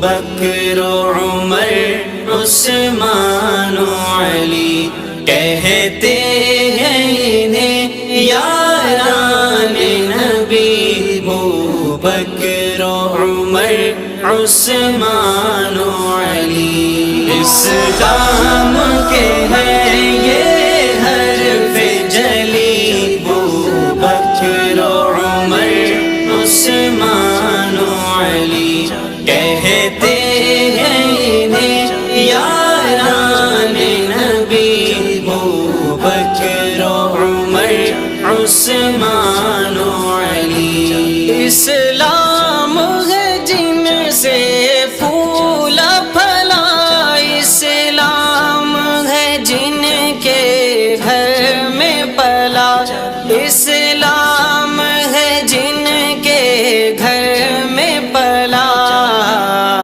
بکر و عمر عثمان و علی کہتے ہیں انہیں یاران نبی ابو بکر و عمر عثمان و علی اسلام کے ہیں